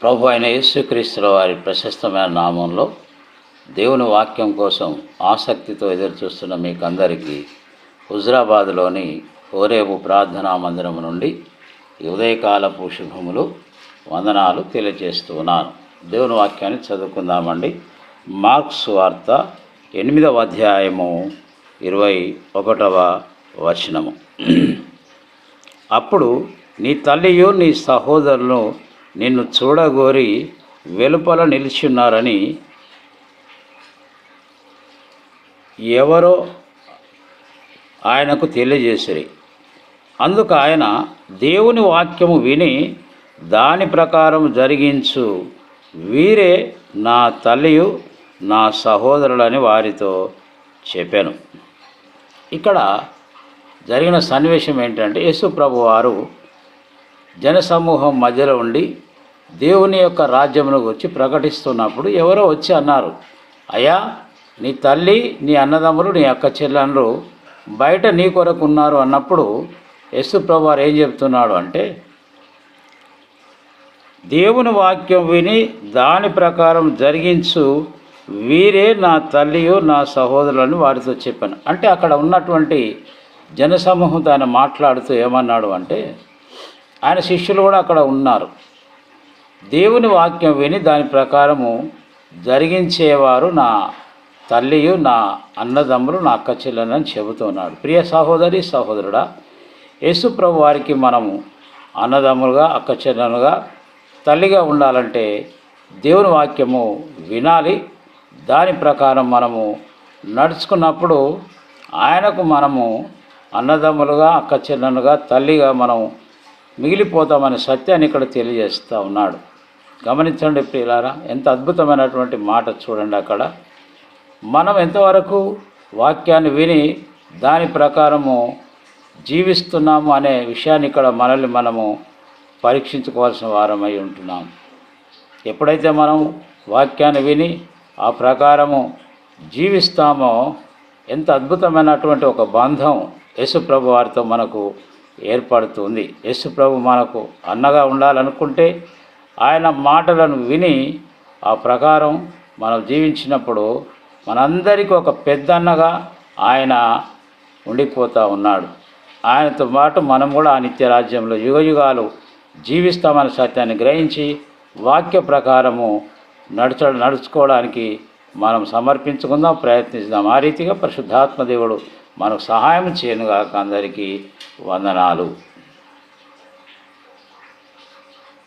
ప్రభు అయిన యేసుక్రీస్తుల వారి ప్రశస్తమైన నామంలో దేవుని వాక్యం కోసం ఆసక్తితో ఎదురుచూస్తున్న మీకందరికీ హుజరాబాద్లోని హోరేబు ప్రార్థనా మందిరం నుండి ఉదయకాలపు శుభములు వందనాలు తెలియజేస్తూ ఉన్నాను. దేవుని వాక్యాన్ని చదువుకుందామండి. మార్క్స్ వార్త 8వ అధ్యాయము 21వ వచనము. అప్పుడు నీ తల్లియు నీ సహోదరులు నిన్ను చూడగోరి వెలుపల నిలిచున్నారని ఎవరో ఆయనకు తెలియజేసిరి. అందుకు ఆయన, దేవుని వాక్యము విని దాని ప్రకారం జరిగించు వీరే నా తల్లియు నా సహోదరులని వారితో చెప్పాను. ఇక్కడ జరిగిన సన్నివేశం ఏంటంటే, యేసు ప్రభు వారు జనసమూహం మధ్యలో ఉండి దేవుని యొక్క రాజ్యమును వచ్చి ప్రకటిస్తున్నప్పుడు ఎవరో వచ్చి అన్నారు, అయ్యా నీ తల్లి నీ అన్నదమ్ములు నీ అక్క చెల్లెళ్ళు బయట నీ కొరకు ఉన్నారు అన్నప్పుడు యేసు ప్రభు వారు ఏం చెప్తున్నాడు అంటే, దేవుని వాక్యం విని దాని ప్రకారం జరిగించు వీరే నా తల్లియు నా సహోదరులని వారితో చెప్పాను. అంటే అక్కడ ఉన్నటువంటి జనసమూహంతో ఆయన మాట్లాడుతూ ఏమన్నాడు అంటే, ఆయన శిష్యులు కూడా అక్కడ ఉన్నారు. దేవుని వాక్యం విని దాని ప్రకారము జరిగించేవారు నా తల్లియు నా అన్నదమ్ములు నా అక్క చెల్లెలని చెబుతున్నాడు. ప్రియ సహోదరి సహోదరుడా, యేసు ప్రభు వారికి మనము అన్నదమ్ములుగా అక్క చెల్లెలుగా తల్లిగా ఉండాలంటే దేవుని వాక్యము వినాలి. దాని ప్రకారం మనము నడుచుకున్నప్పుడు ఆయనకు మనము అన్నదమ్ములుగా అక్క చెల్లెలుగా తల్లిగా మనం మిగిలిపోతామనే సత్యాన్ని ఇక్కడ తెలియజేస్తూ ఉన్నాడు. గమనించండి ప్రియులారా, ఎంత అద్భుతమైనటువంటి మాట చూడండి. అక్కడ మనం ఎంతవరకు వాక్యాన్ని విని దాని ప్రకారము జీవిస్తున్నాము అనే విషయాన్ని ఇక్కడ మనల్ని మనము పరీక్షించుకోవాల్సిన వారమై ఉంటున్నాం. ఎప్పుడైతే మనం వాక్యాన్ని విని ఆ ప్రకారము జీవిస్తామో ఎంత అద్భుతమైనటువంటి ఒక బంధం యేసు ప్రభు వారితో మనకు ఏర్పడుతుంది. యేసు ప్రభు మనకు అన్నగా ఉండాలనుకుంటే ఆయన మాటలను విని ఆ ప్రకారం మనం జీవించినప్పుడు మనందరికీ ఒక పెద్దన్నగా ఆయన ఉండిపోతూ ఉన్నాడు. ఆయనతో పాటు మనం కూడా ఆ నిత్య రాజ్యంలో యుగయుగాలు జీవిస్తామనే సత్యాన్ని గ్రహించి వాక్య ప్రకారము నడుచుకోవడానికి మనం సమర్పించుకుందాం, ప్రయత్నిద్దాం. ఆ రీతిగా పరిశుద్ధాత్మ దేవుడు మనకు సహాయం చేయనుగాక. అందరికీ వందనాలు.